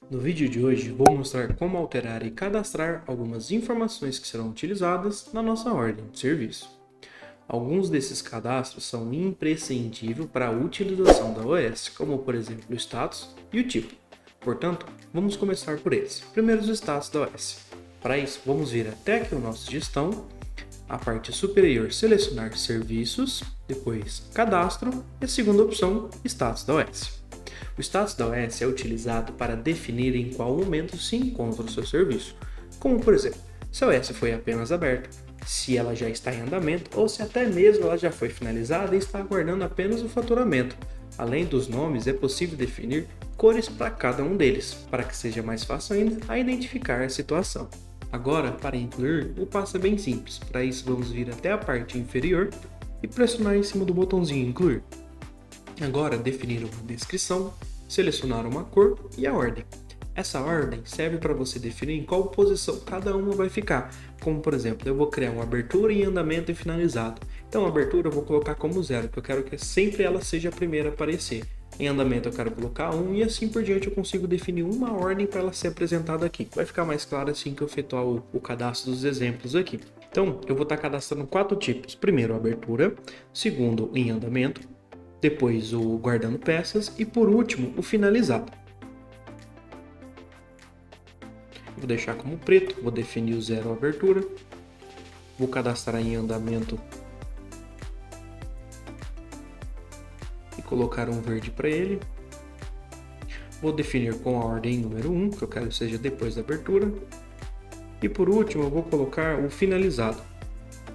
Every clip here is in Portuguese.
No vídeo de hoje, vou mostrar como alterar e cadastrar algumas informações que serão utilizadas na nossa ordem de serviço. Alguns desses cadastros são imprescindíveis para a utilização da OS, como por exemplo o status e o tipo. Portanto, vamos começar por eles. Primeiro, os status da OS. Para isso, vamos vir até aqui o nosso gestão, a parte superior selecionar serviços, depois cadastro e a segunda opção, status da OS. O status da OS é utilizado para definir em qual momento se encontra o seu serviço, como por exemplo, se a OS foi apenas aberta, se ela já está em andamento ou se até mesmo ela já foi finalizada e está aguardando apenas o faturamento. Além dos nomes, é possível definir cores para cada um deles, para que seja mais fácil ainda a identificar a situação. Agora, para incluir, o passo é bem simples. Para isso, vamos vir até a parte inferior e pressionar em cima do botãozinho incluir. Agora, definir uma descrição, selecionar uma cor e a ordem. Essa ordem serve para você definir em qual posição cada uma vai ficar. Como por exemplo, eu vou criar uma abertura em andamento e finalizado. Então a abertura eu vou colocar como 0, porque eu quero que sempre ela seja a primeira a aparecer. Em andamento eu quero colocar 1 e assim por diante eu consigo definir uma ordem para ela ser apresentada aqui. Vai ficar mais claro assim que eu efetuar o cadastro dos exemplos aqui. Então eu vou estar cadastrando 4 tipos. Primeiro, a abertura. Segundo, em andamento. Depois o guardando peças e por último o finalizado. Vou deixar como preto, vou definir o 0 abertura, vou cadastrar em andamento e colocar um verde para ele. Vou definir com a ordem número 1, que eu quero que seja depois da abertura. E por último eu vou colocar o finalizado.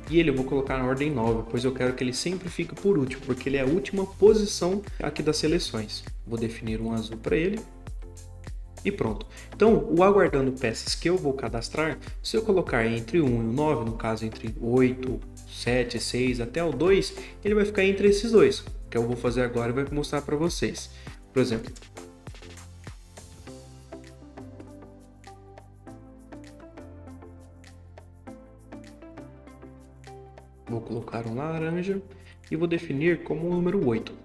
E ele eu vou colocar na ordem 9, pois eu quero que ele sempre fique por último, porque ele é a última posição aqui das seleções. Vou definir um azul para ele. E pronto. Então, o aguardando peças que eu vou cadastrar, se eu colocar entre 1 e o 9, no caso entre 8, 7, 6 até o 2, ele vai ficar entre esses dois, que eu vou fazer agora e vou mostrar para vocês. Por exemplo, vou colocar um laranja e vou definir como o número 8.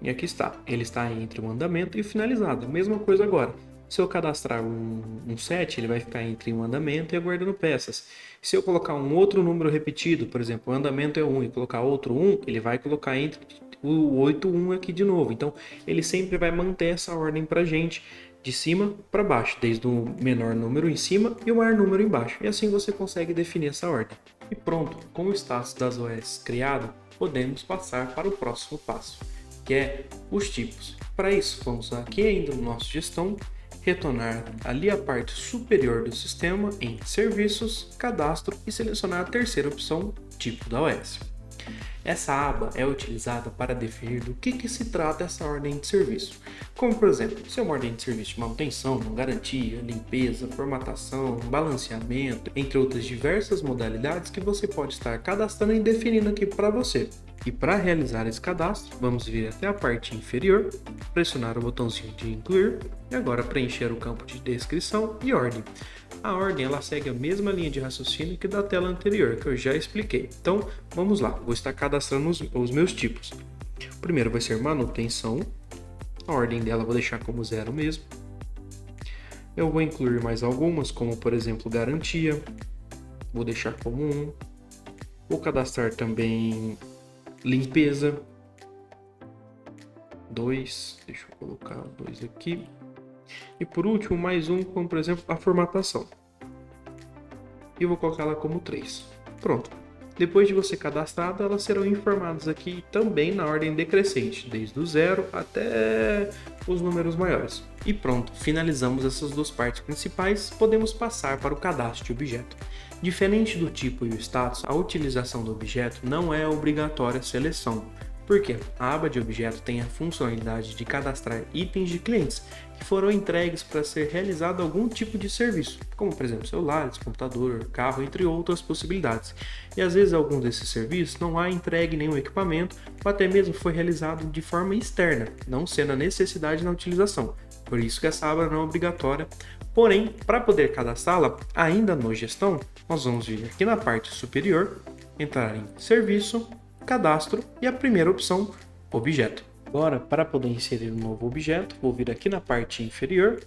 E aqui está, ele está entre o andamento e o finalizado. Mesma coisa agora. Se eu cadastrar um 7, ele vai ficar entre o andamento e aguardando peças. Se eu colocar um outro número repetido, por exemplo, o andamento é 1 e colocar outro 1, ele vai colocar entre o 8 e 1 aqui de novo. Então, ele sempre vai manter essa ordem para a gente de cima para baixo, desde o menor número em cima e o maior número embaixo. E assim você consegue definir essa ordem. E pronto, com o status das OS criado, podemos passar para o próximo passo, que é os tipos. Para isso, vamos aqui ainda no nosso gestão, retornar ali a parte superior do sistema em serviços, cadastro e selecionar a terceira opção, tipo da OS. Essa aba é utilizada para definir do que se trata essa ordem de serviço. Como por exemplo, se é uma ordem de serviço de manutenção, garantia, limpeza, formatação, balanceamento, entre outras diversas modalidades que você pode estar cadastrando e definindo aqui para você. E para realizar esse cadastro, vamos vir até a parte inferior, pressionar o botãozinho de incluir e agora preencher o campo de descrição e ordem. A ordem ela segue a mesma linha de raciocínio que da tela anterior, que eu já expliquei. Então, vamos lá, vou estar cadastrando os meus tipos. O primeiro vai ser manutenção, a ordem dela eu vou deixar como 0 mesmo. Eu vou incluir mais algumas, como por exemplo garantia, vou deixar como 1. Vou cadastrar também limpeza, 2, deixa eu colocar 2 aqui. E por último, mais um, como por exemplo a formatação. E vou colocar ela como 3. Pronto. Depois de você cadastrado, elas serão informadas aqui também na ordem decrescente, desde o 0 até os números maiores. E pronto, finalizamos essas duas partes principais, podemos passar para o cadastro de objeto. Diferente do tipo e o status, a utilização do objeto não é obrigatória a seleção. Por quê? A aba de objeto tem a funcionalidade de cadastrar itens de clientes que foram entregues para ser realizado algum tipo de serviço, como por exemplo celulares, computador, carro, entre outras possibilidades. E às vezes algum desses serviços não há entregue nenhum equipamento ou até mesmo foi realizado de forma externa, não sendo a necessidade na utilização. Por isso que essa aba não é obrigatória. Porém, para poder cadastrá-la, ainda no gestão, nós vamos vir aqui na parte superior, entrar em serviço, cadastro e a primeira opção, objeto. Agora, para poder inserir um novo objeto, vou vir aqui na parte inferior,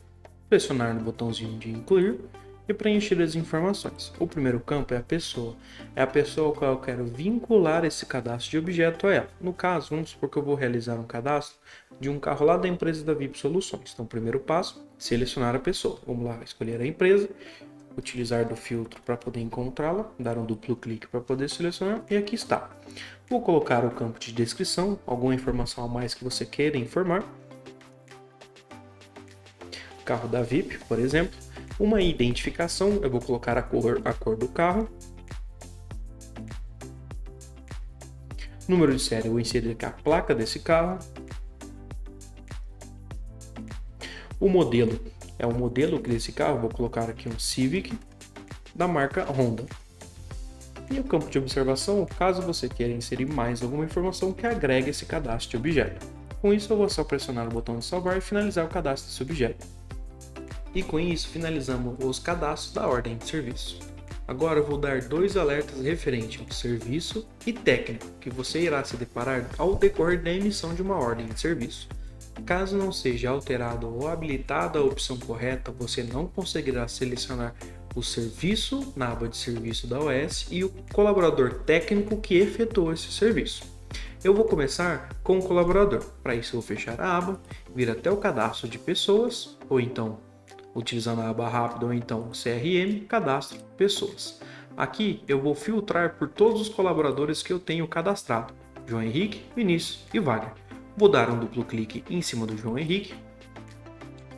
pressionar no botãozinho de incluir e preencher as informações. O primeiro campo é a pessoa ao qual eu quero vincular esse cadastro de objeto a ela. No caso, vamos supor que eu vou realizar um cadastro de um carro lá da empresa da VIP Soluções. Então, o primeiro passo, selecionar a pessoa. Vamos lá, escolher a empresa, utilizar do filtro para poder encontrá-la, dar um duplo clique para poder selecionar e aqui está. Vou colocar o campo de descrição, alguma informação a mais que você queira informar. Carro da VIP, por exemplo. Uma identificação, eu vou colocar a cor do carro. Número de série, eu vou inserir aqui a placa desse carro. O modelo, é o modelo desse carro, vou colocar aqui um Civic da marca Honda. E o campo de observação, caso você queira inserir mais alguma informação que agregue esse cadastro de objeto. Com isso, eu vou só pressionar o botão de salvar e finalizar o cadastro desse objeto. E com isso, finalizamos os cadastros da ordem de serviço. Agora eu vou dar dois alertas referentes ao serviço e técnico que você irá se deparar ao decorrer da emissão de uma ordem de serviço. Caso não seja alterado ou habilitada a opção correta, você não conseguirá selecionar o serviço na aba de serviço da OS e o colaborador técnico que efetuou esse serviço. Eu vou começar com o colaborador. Para isso eu vou fechar a aba, vir até o cadastro de pessoas, ou então utilizando a aba rápida ou então CRM, cadastro pessoas. Aqui eu vou filtrar por todos os colaboradores que eu tenho cadastrado, João Henrique, Vinícius e Wagner. Vou dar um duplo clique em cima do João Henrique,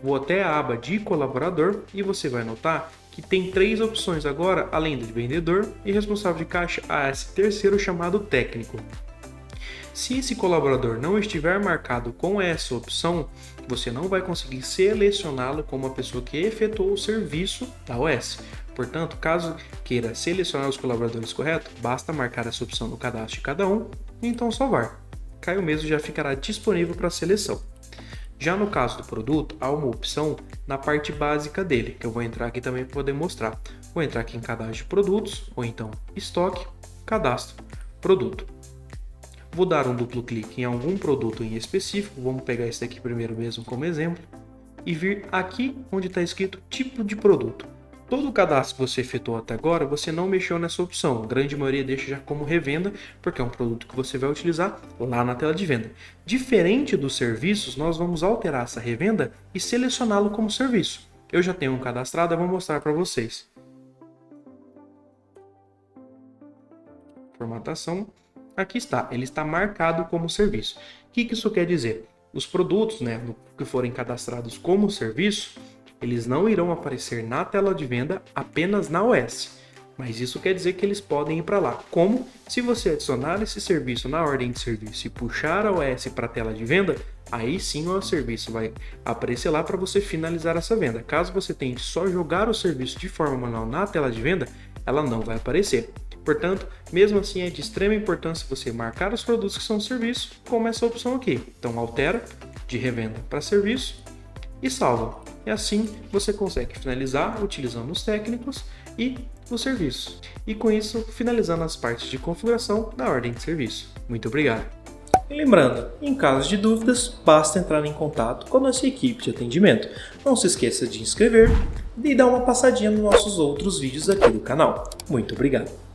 vou até a aba de colaborador e você vai notar que tem três opções agora, além de vendedor e responsável de caixa, há esse terceiro chamado técnico. Se esse colaborador não estiver marcado com essa opção, você não vai conseguir selecioná-lo como a pessoa que efetuou o serviço da OS. Portanto, caso queira selecionar os colaboradores corretos, basta marcar essa opção no cadastro de cada um e então salvar. Caio mesmo já ficará disponível para seleção. Já no caso do produto, há uma opção na parte básica dele, que eu vou entrar aqui também para poder mostrar. Vou entrar aqui em cadastro de produtos, ou então estoque, cadastro, produto. Vou dar um duplo clique em algum produto em específico, vamos pegar esse aqui primeiro mesmo como exemplo, e vir aqui onde está escrito tipo de produto. Todo o cadastro que você efetuou até agora, você não mexeu nessa opção, a grande maioria deixa já como revenda, porque é um produto que você vai utilizar lá na tela de venda. Diferente dos serviços, nós vamos alterar essa revenda e selecioná-lo como serviço. Eu já tenho um cadastrado, eu vou mostrar para vocês. Formatação. Aqui está, ele está marcado como serviço. O que isso quer dizer? Os produtos, que forem cadastrados como serviço, eles não irão aparecer na tela de venda, apenas na OS. Mas isso quer dizer que eles podem ir para lá. Como? Se você adicionar esse serviço na ordem de serviço e puxar a OS para a tela de venda, aí sim o serviço vai aparecer lá para você finalizar essa venda. Caso você tente só jogar o serviço de forma manual na tela de venda, ela não vai aparecer. Portanto, mesmo assim é de extrema importância você marcar os produtos que são serviço, como essa opção aqui. Então altera de revenda para serviço e salva. E assim você consegue finalizar utilizando os técnicos e os serviços. E com isso, finalizando as partes de configuração da ordem de serviço. Muito obrigado. E lembrando, em caso de dúvidas, basta entrar em contato com a nossa equipe de atendimento. Não se esqueça de inscrever e dar uma passadinha nos nossos outros vídeos aqui do canal. Muito obrigado.